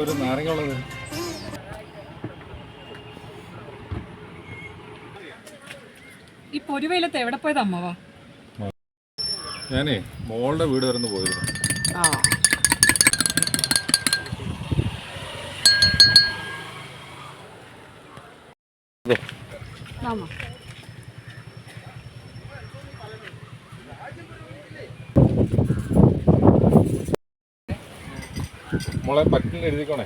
ഒരു നാരങ്ങ ഉള്ളത്. ഈ പൊരുവയിലത്ത് എവിടെ പോയത് അമ്മവാ? ഞാനേ മോളുടെ വീട് വരെ പോയിരുന്നു. മോളെ പറ്റിൽ എഴുതിക്കോണേ.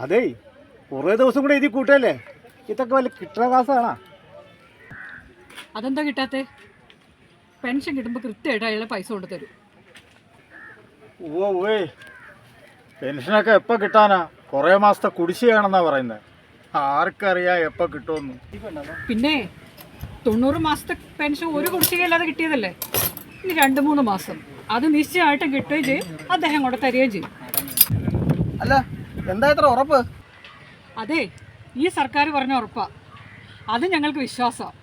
അതേ കുറേ ദിവസം കൂടെ എഴുതി കൂട്ടല്ലേ, ഇതൊക്കെ വല്ല കിട്ടണ കാസാണോ? അതെന്താ കിട്ടാത്തെ? പെൻഷൻ കിട്ടുമ്പോൾ കൃത്യമായിട്ട് അയാളെ പൈസ കൊണ്ട് തരും. ഓവേ പെൻഷനൊക്കെ എപ്പോൾ കിട്ടാനാ? കുറേ മാസത്തെ കുടിശ്ശികയാണെന്നാ പറയുന്നത്. ആർക്കറിയാം എപ്പോൾ കിട്ടുമെന്ന്. പിന്നെ 90 മാസത്തെ പെൻഷൻ ഒരു കുടിശ്ശികയില്ലാതെ കിട്ടിയതല്ലേ. ഇനി 2-3 മാസം അത് നിശ്ചയമായിട്ടും കിട്ടുകയും ചെയ്യും, അദ്ദേഹം കൊണ്ട് തരികയും ചെയ്യും. അല്ല എന്താ ഇത്ര ഉറപ്പ്? അതെ, ഈ സർക്കാർ പറഞ്ഞ ഉറപ്പാ. അത് ഞങ്ങൾക്ക് വിശ്വാസമാണ്.